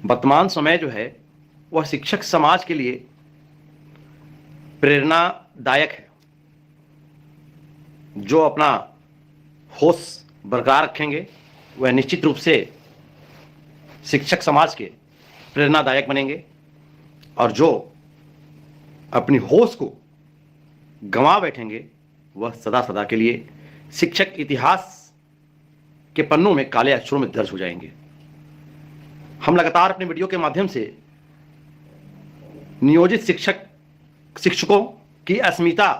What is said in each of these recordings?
वर्तमान समय जो है वह शिक्षक समाज के लिए प्रेरणादायक है। जो अपना होश बरकरार रखेंगे वह निश्चित रूप से शिक्षक समाज के प्रेरणादायक बनेंगे, और जो अपनी होश को गंवा बैठेंगे वह सदा सदा के लिए शिक्षक इतिहास के पन्नों में काले अक्षरों में दर्ज हो जाएंगे। हम लगातार अपने वीडियो के माध्यम से नियोजित शिक्षकों की अस्मिता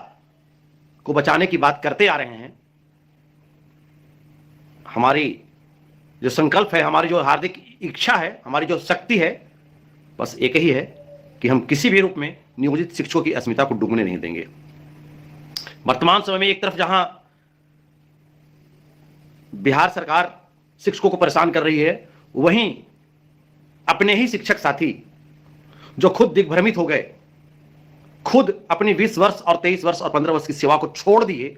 को बचाने की बात करते आ रहे हैं। हमारी जो संकल्प है, हमारी जो हार्दिक इच्छा है, हमारी जो शक्ति है, बस एक ही है कि हम किसी भी रूप में नियोजित शिक्षकों की अस्मिता को डूबने नहीं देंगे। वर्तमान समय में एक तरफ जहां बिहार सरकार शिक्षकों को परेशान कर रही है, वहीं अपने ही शिक्षक साथी जो खुद दिग्भ्रमित हो गए, खुद अपनी 20 वर्ष और 23 वर्ष और 15 वर्ष की सेवा को छोड़ दिए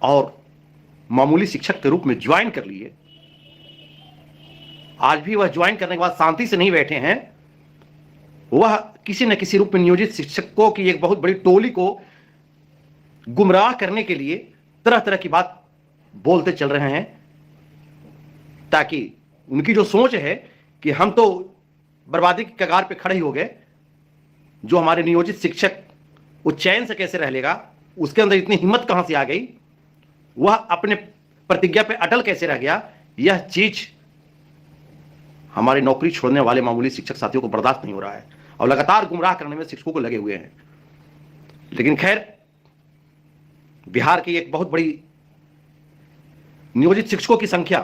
और मामूली शिक्षक के रूप में ज्वाइन कर लिए, आज भी वह ज्वाइन करने के बाद शांति से नहीं बैठे हैं। वह किसी न किसी रूप में नियोजित शिक्षकों की एक बहुत बड़ी टोली को गुमराह करने के लिए तरह तरह की बात बोलते चल रहे हैं, ताकि उनकी जो सोच है कि हम तो बर्बादी की कगार पे खड़े ही हो गए, जो हमारे नियोजित शिक्षक वो चैन से कैसे रह लेगा, उसके अंदर इतनी हिम्मत कहां से आ गई, वह अपने प्रतिज्ञा पे अटल कैसे रह गया, यह चीज हमारी नौकरी छोड़ने वाले मामूली शिक्षक साथियों को बर्दाश्त नहीं हो रहा है और लगातार गुमराह करने में शिक्षकों को लगे हुए हैं। लेकिन खैर, बिहार की एक बहुत बड़ी नियोजित शिक्षकों की संख्या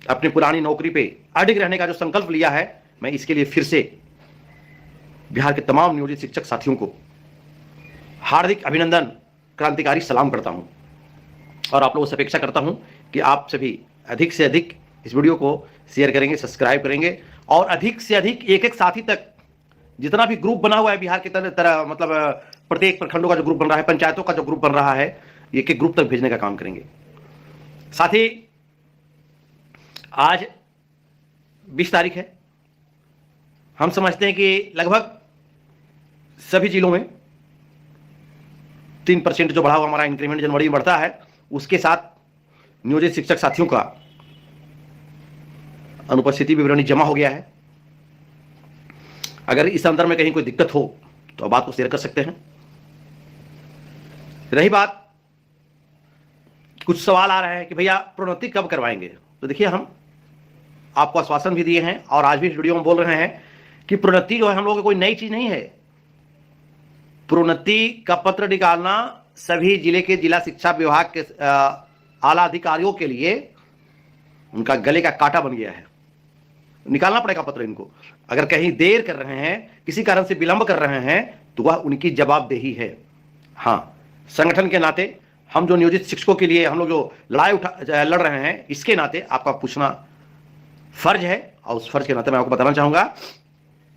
अपनी पुरानी नौकरी पे अडिग रहने का जो संकल्प लिया है, मैं इसके लिए फिर से बिहार के तमाम नियोजित शिक्षक साथियों को हार्दिक अभिनंदन, क्रांतिकारी सलाम करता हूं और आप लोगों से अपेक्षा करता हूं कि आप सभी अधिक से अधिक इस वीडियो को शेयर करेंगे, सब्सक्राइब करेंगे और अधिक से अधिक एक एक साथी तक, जितना भी ग्रुप बना हुआ है बिहार की तरह मतलब प्रत्येक प्रखंडों का जो ग्रुप बन रहा है, पंचायतों का जो ग्रुप बन रहा है, एक एक ग्रुप तक भेजने का काम करेंगे। साथ ही आज 20 तारीख है। हम समझते हैं कि लगभग सभी जिलों में 3% जो बढ़ा हुआ हमारा इंक्रीमेंट जनवरी में बढ़ता है, उसके साथ नियोजित शिक्षक साथियों का अनुपस्थिति विवरणी जमा हो गया है। अगर इस अंदर में कहीं कोई दिक्कत हो तो बात को शेयर कर सकते हैं। रही बात, कुछ सवाल आ रहे हैं कि भैया प्रोन्नति कब करवाएंगे, तो देखिए, हम आपको आश्वासन भी दिए हैं और आज भी इस वीडियो में बोल रहे हैं कि प्रोन्नति जो है हम लोगों की कोई नई चीज नहीं है। प्रोन्नति का पत्र निकालना सभी जिले के जिला शिक्षा विभाग के आला अधिकारियों के लिए उनका गले का कांटा बन गया है। निकालना पड़ेगा पत्र इनको। अगर कहीं देर कर रहे हैं, किसी कारण से विलंब कर रहे हैं, तो वह उनकी जवाबदेही है। हाँ, संगठन के नाते हम जो नियोजित शिक्षकों के लिए हम लोग जो लड़ाई लड़ रहे हैं, इसके नाते आपका पूछना फर्ज है और उस फर्ज के नाते मैं आपको बताना चाहूंगा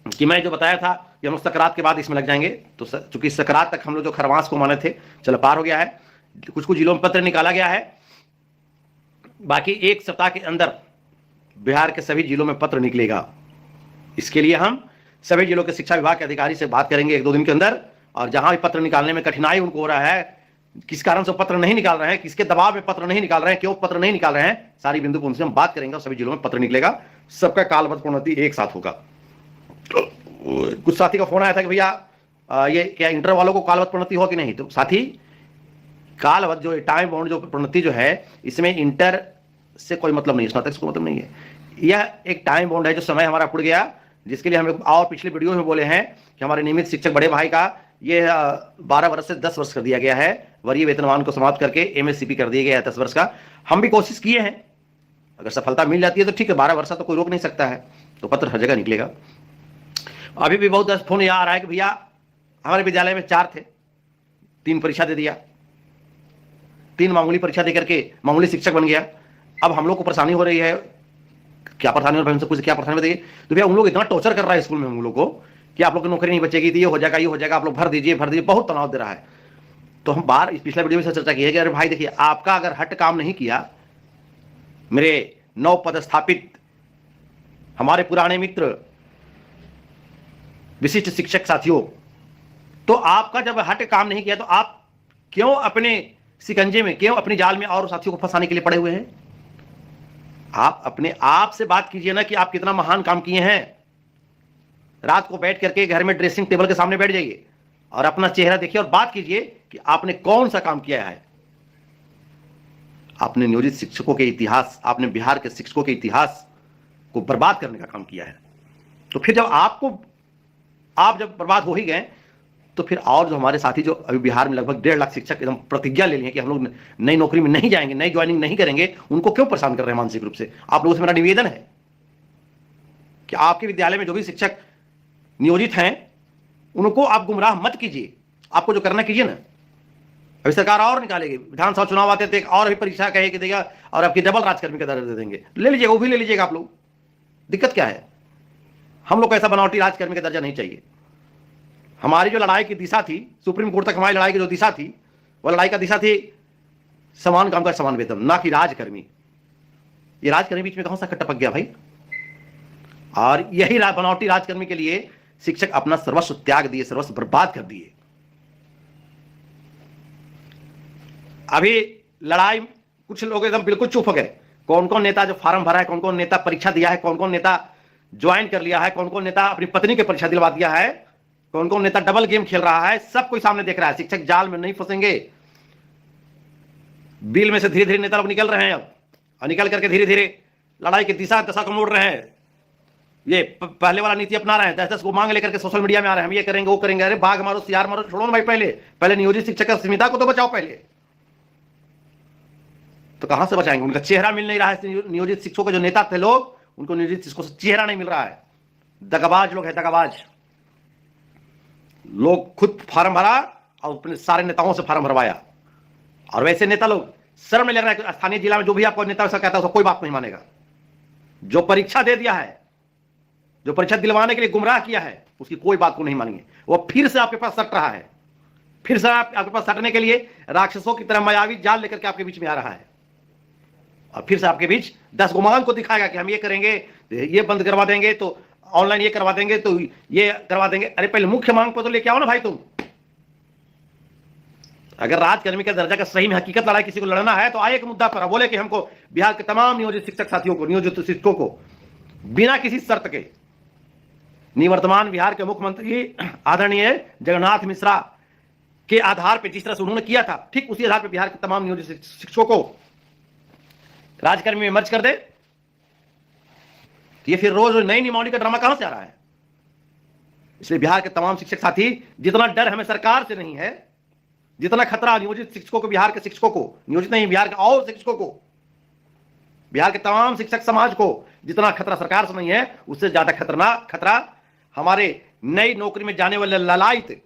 कि मैं जो बताया था कि हम लोग सकरात के बाद इसमें लग जाएंगे, तो चूंकि सकरात तक हम लोग जो खरमास को माने थे, चलो पार हो गया है। कुछ कुछ जिलों में पत्र निकाला गया है, बाकी एक सप्ताह के अंदर बिहार के सभी जिलों में पत्र निकलेगा। इसके लिए हम सभी जिलों के शिक्षा विभाग के अधिकारी से बात करेंगे 1-2 दिन के अंदर, और जहां भी पत्र निकालने में कठिनाई उनको हो रहा है, किस कारण से पत्र नहीं निकाल रहे हैं, किसके दबाव में पत्र नहीं निकाल रहे हैं, क्यों पत्र नहीं निकाल रहे हैं, सारी बिंदु पर उनसे हम बात करेंगे और सभी जिलों में पत्र निकलेगा। सबका कालबद्ध प्रोन्नति एक साथ होगा। कुछ साथी का फोन आया था कि भैया ये क्या इंटर वालों को कालबद्ध प्रोन्नति हो कि नहीं, तो साथी कालबद्ध जो टाइम बाउंड जो प्रोन्नति जो है, इसमें इंटर से कोई मतलब नहीं है, स्नातक से कोई मतलब नहीं है। यह एक टाइम बाउंड है जो समय हमारा पुड़ गया, जिसके लिए हम और पिछले वीडियो में बोले हैं कि हमारे नियमित शिक्षक बड़े भाई का ये 12 वर्ष से 10 वर्ष कर दिया गया है। वरीय वेतनमान को समाप्त करके एमएससीपी कर दिया गया है 10 वर्ष का। हम भी कोशिश किए हैं, अगर सफलता मिल जाती है तो ठीक है, 12 वर्ष तो कोई रोक नहीं सकता है, तो पत्र हर जगह निकलेगा। अभी भी बहुत फोन यह आ रहा है कि भैया हमारे विद्यालय में 4 थे, 3 परीक्षा दे दिया, 3 मामूली परीक्षा देकर के मामूली शिक्षक बन गया। अब हम लोग को परेशानी हो रही है, क्या परेशानी हो रही है, हमसे कुछ क्या परेशानी बताइए। तो भैया उन लोग इतना टॉर्चर कर रहा है स्कूल में हम लोग को कि आप लोग की नौकरी नहीं बचेगी, ये हो जाएगा, ये हो जाएगा, आप लोग भर दीजिए, बहुत तनाव दे रहा है। तो हम बार पिछला वीडियो में चर्चा की है कि अरे भाई देखिए, आपका अगर हट काम नहीं किया, मेरे 9 पदस्थापित हमारे पुराने मित्र, विशिष्ट शिक्षक साथियों, तो आपका जब हट काम नहीं किया तो आप क्यों अपने शिकंजे में, क्यों अपनी जाल में और साथियों को फंसाने के लिए पड़े हुए हैं? आप अपने आप से बात कीजिए ना कि आप कितना महान काम किए हैं। रात को बैठ करके घर में ड्रेसिंग टेबल के सामने बैठ जाइए और अपना चेहरा देखिए और बात कीजिए कि आपने कौन सा काम किया है। आपने नियोजित शिक्षकों के इतिहास, आपने बिहार के शिक्षकों के इतिहास को बर्बाद करने का काम किया है। तो फिर जब आप जब बर्बाद हो ही गए तो फिर और जो हमारे साथी जो अभी बिहार में लगभग 1.5 लाख शिक्षक एकदम प्रतिज्ञा ले लिए कि हम लोग नई नौकरी में नहीं जाएंगे, नई ज्वाइनिंग नहीं करेंगे, उनको क्यों परेशान कर रहे हैं मानसिक रूप से? आप लोगों से मेरा निवेदन है कि आपके विद्यालय में जो भी शिक्षक नियोजित हैं उनको आप गुमराह मत कीजिए। आपको जो करना कीजिए ना। अभी सरकार और निकालेगी, विधानसभा चुनाव आते थे और भी परीक्षा कहेगी देगा और आपकी डबल राजकर्मी का दर्जा दे देंगे। ले लीजिएगा, वो भी ले लीजिएगा आप लोग, दिक्कत क्या है? हम लोग को ऐसा बनावटी राजकर्मी का दर्जा नहीं चाहिए। हमारी जो लड़ाई की दिशा थी, सुप्रीम कोर्ट तक हमारी लड़ाई की जो दिशा थी, वह लड़ाई का दिशा थी समान काम का समान वेतन, ना कि राजकर्मी। ये राजकर्मी बीच में कौन सा टपक गया भाई? और यही बनावटी राजकर्मी के लिए शिक्षक अपना सर्वस्व त्याग दिए, सर्वस्व बर्बाद कर दिए। अभी लड़ाई कुछ लोग एकदम बिल्कुल चुप हो गए। कौन कौन नेता जो फॉर्म भरा है, कौन कौन नेता परीक्षा दिया है, कौन कौन नेता ज्वाइन कर लिया है, कौन कौन नेता अपनी पत्नी की परीक्षा दिलवा दिया है, कौन कौन नेता डबल गेम खेल रहा है, सब कोई सामने देख रहा है। शिक्षक जाल में नहीं फंसेंगे। बिल में से धीरे धीरे नेता लोग निकल रहे हैं अब, और निकल करके धीरे धीरे लड़ाई की दिशा दशा को मोड़ रहे हैं। ये पहले वाला नीति अपना रहे हैं, 10-10 को मांग लेकर के सोशल मीडिया में आ रहे हैं, हम ये करेंगे वो करेंगे। अरे बाघ मारो सियार मारो, छोड़ो ना भाई। पहले नियोजित शिक्षक की अस्मिता को तो बचाओ पहले। तो कहां से बचाएंगे? उनका चेहरा मिल नहीं रहा है। नियोजित शिक्षकों के जो नेता थे लोग, उनको नियोजित शिक्षकों से चेहरा नहीं मिल रहा है। दगाबाज लोग हैं, दगाबाज लोग। खुद फार्म भरा और अपने सारे नेताओं से फार्म भरवाया। और वैसे नेता लोग, शर्म नहीं लग रहा है कि स्थानीय जिला में जो भी आपको नेता ऐसा कहता है उसको कोई बात नहीं मानेगा। जो परीक्षा दे दिया है, जो परीक्षा दिलवाने के लिए गुमराह किया है, उसकी कोई बात को नहीं मानेंगे। वो फिर से आपके पास सट रहा है, फिर से आपके पास सटने के लिए राक्षसों की तरह मायावी जाल लेकर के आपके बीच में आ रहा है। और फिर से आपके बीच 10 गुमान को दिखाएगा कि हम ये करेंगे, ये बंद करवा देंगे, तो ऑनलाइन ये करवा देंगे, तो ये करवा देंगे। अरे पहले मुख्य मांग पर तो लेके आओ ना भाई तुम। अगर राजकर्मी के दर्जा का सही में हकीकत लड़ाई किसी को लड़ना है तो आए एक मुद्दा पर बोले कि हमको बिहार के तमाम नियोजित शिक्षक साथियों को, नियोजित शिक्षकों को बिना किसी शर्त के, निवर्तमान बिहार के मुख्यमंत्री आदरणीय जगन्नाथ मिश्रा के आधार पर जिस तरह से उन्होंने किया था, ठीक उसी आधार पर बिहार के तमाम नियोजित शिक्षकों को राजकर्मी में मर्ज कर दे। ये फिर रोज नई नियमावली का ड्रामा कहां से आ रहा है? इसलिए बिहार के तमाम शिक्षक साथी, जितना डर हमें सरकार से नहीं है, जितना खतरा नियोजित शिक्षकों को, बिहार के शिक्षकों को, नियोजित नहीं बिहार के और शिक्षकों को, बिहार के तमाम शिक्षक समाज को जितना खतरा सरकार से नहीं है, उससे ज्यादा खतरनाक खतरा हमारे नई नौकरी में जाने वाले ललायत,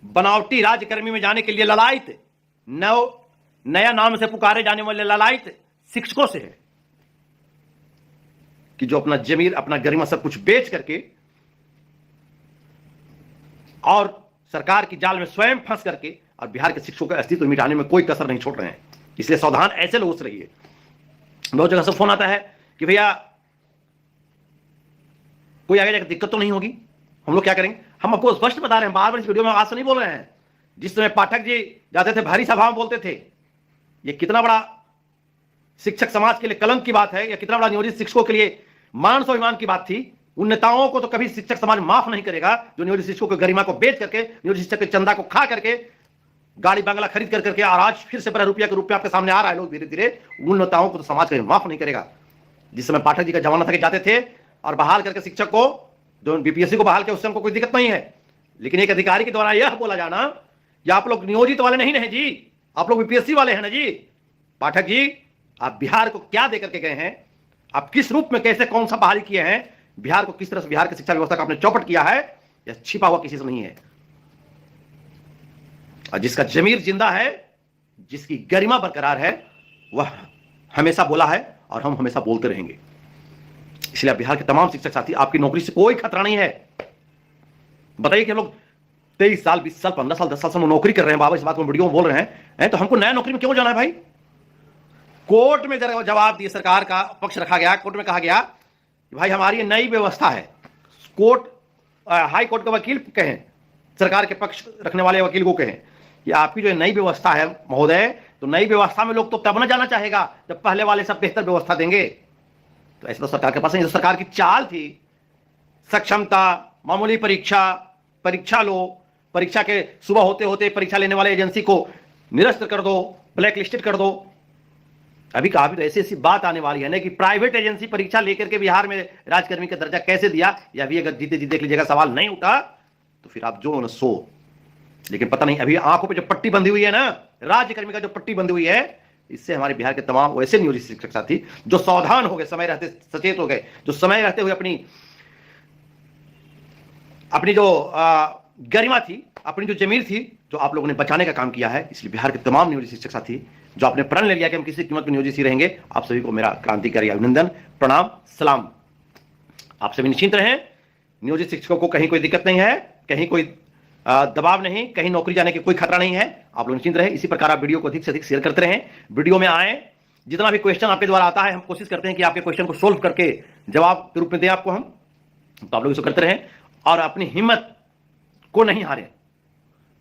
बनावटी राजकर्मी में जाने के लिए ललायत, नया नाम से पुकारे जाने वाले ललायत शिक्षकों से है कि जो अपना जमीर, अपना गरिमा सब कुछ बेच करके और सरकार की जाल में स्वयं फंस करके और बिहार के शिक्षकों का अस्तित्व मिटाने में कोई कसर नहीं छोड़ रहे हैं। इसलिए सावधान ऐसे लोगों से रहिए। बहुत जगह से फोन आता है कि भैया कोई आगे जाकर दिक्कत तो नहीं होगी, हम लोग क्या करेंगे? हम आपको स्पष्ट बता रहे हैं, बार बार इस वीडियो में आज से नहीं बोल रहे हैं। जिस समय पाठक जी जाते थे भारी सभा में बोलते थे, ये कितना बड़ा शिक्षक समाज के लिए कलंक की बात है, या कितना बड़ा नियोजित शिक्षकों के लिए मान स्वाभिमान की बात थी। उन नेताओं को तो कभी शिक्षक समाज माफ नहीं करेगा जो नियोजित शिक्षकों की गरिमा को बेच करके, नियोजित शिक्षक के चंदा को खा करके, गाड़ी बंगला खरीद कर करके, और आज फिर से बड़ा रुपया के रुपया आपके सामने आ रहा है लोग धीरे धीरे। उन नेताओं को तो समाज कभी माफ नहीं करेगा। जिस समय पाठक जी का जमाना था कि जाते थे और बहाल करके शिक्षक को, जो बीपीएससी को बहाल किया, उससे हमको कोई दिक्कत नहीं है। लेकिन एक अधिकारी के द्वारा यह बोला जाना कि आप लोग नियोजित वाले नहीं है जी, आप लोग बीपीएससी वाले हैं ना जी। पाठक जी, आप बिहार को क्या देकर के गए हैं? आप किस रूप में, कैसे, कौन सा बहाली किए हैं? बिहार को किस तरह से, बिहार की शिक्षा व्यवस्था का आपने चौपट किया है, यह छिपा हुआ किसी से नहीं है। और जिसका जमीर जिंदा है, जिसकी गरिमा बरकरार है, वह हमेशा बोला है और हम हमेशा बोलते रहेंगे। इसलिए बिहार के तमाम शिक्षक साथी, आपकी नौकरी से कोई खतरा नहीं है। बताइए कि हम लोग 23 साल, 20 साल, 15 साल, 10 साल से नौकरी कर रहे हैं, बाबा इस बात को वीडियो में बोल रहे हैं, तो हमको नया नौकरी में क्यों जाना है भाई? कोर्ट में जवाब दिए, सरकार का पक्ष रखा गया, कोर्ट में कहा गया कि भाई हमारी ये नई व्यवस्था है। कोर्ट, हाई कोर्ट का वकील कहें, सरकार के पक्ष रखने वाले वकील को कहें कि आपकी जो नई व्यवस्था है महोदय, तो नई व्यवस्था में लोग तो तब न जाना चाहेगा जब पहले वाले सब बेहतर व्यवस्था देंगे। तो ऐसे तो सरकार के पास नहीं, तो सरकार की चाल थी सक्षमता, मामूली परीक्षा लो, परीक्षा के सुबह होते होते परीक्षा लेने वाले एजेंसी को निरस्त कर दो, ब्लैक लिस्टेड कर दो। अभी काफी तो ऐसी ऐसी बात आने वाली है ना कि प्राइवेट एजेंसी परीक्षा लेकर के बिहार में राजकर्मी का दर्जा कैसे दिया, या भी अगर जीते जी देख लीजिएगा सवाल नहीं उठा तो फिर आप जो न सो। लेकिन पता नहीं, अभी आंखों पे जो पट्टी बंधी हुई है ना, राज्यकर्मी का जो पट्टी बंधी हुई है, इससे हमारे बिहार के तमाम वैसे नियोजित शिक्षक साथी जो सावधान हो गए, समय रहते सचेत हो गए, जो समय रहते हुए अपनी जो गरिमा थी, अपनी जो जमीर थी, जो आप लोगों ने बचाने का काम किया है। इसलिए बिहार के तमाम नियोजित शिक्षक साथी जो आपने प्रण ले लिया कि हम किसी कीमत पर नियोजित ही रहेंगे, आप सभी को मेरा क्रांतिकारी अभिनंदन, प्रणाम, सलाम। आप सभी निश्चिंत रहें, नियोजित शिक्षकों को कहीं कोई दिक्कत नहीं है, कहीं कोई दबाव नहीं, कहीं नौकरी जाने की कोई खतरा नहीं है। आप लोग निश्चिंत रहे। इसी प्रकार आप वीडियो को अधिक से अधिक शेयर करते रहें, वीडियो में आए, जितना भी क्वेश्चन आपके द्वारा आता है हम कोशिश करते हैं कि आपके क्वेश्चन को सोल्व करके जवाब के रूप में दें आपको हम। तो आप लोग इसको करते रहें और अपनी हिम्मत को नहीं हारें।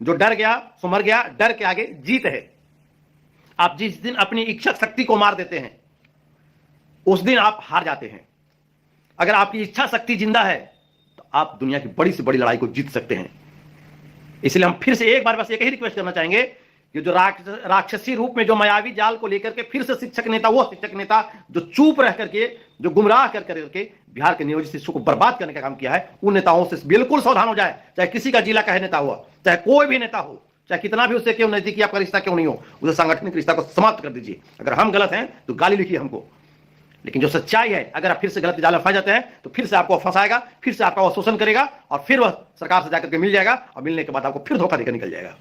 जो डर गया सो मर गया, डर के आगे जीत है। आप जिस दिन अपनी इच्छा शक्ति को मार देते हैं उस दिन आप हार जाते हैं। अगर आपकी इच्छा शक्ति जिंदा है तो आप दुनिया की बड़ी से बड़ी लड़ाई को जीत सकते हैं। इसलिए हम फिर से एक बार बस एक ही रिक्वेस्ट करना चाहेंगे कि जो राक्षसी रूप में जो मायावी जाल को लेकर के फिर से शिक्षक नेता, वो शिक्षक नेता जो चुप रह करके, जो गुमराह कर करके बिहार के नियोजित शिक्षकों को बर्बाद करने का काम किया है, उन नेताओं से बिल्कुल सावधान हो जाए। चाहे किसी का जिला का है नेता हुआ, चाहे कोई भी नेता हो, चाहे कितना भी उससे क्यों नजदीकी आपका रिश्ता क्यों नहीं हो, उसे सांगठनिक रिश्ता को समाप्त कर दीजिए। अगर हम गलत हैं तो गाली लिखिए हमको, लेकिन जो सच्चाई है, अगर आप फिर से गलत जाल में फंस जाते हैं तो फिर से आपको फंसाएगा, फिर से आपका वो शोषण करेगा और फिर वह सरकार से जाकर के मिल जाएगा और मिलने के बाद आपको फिर धोखा देकर निकल जाएगा।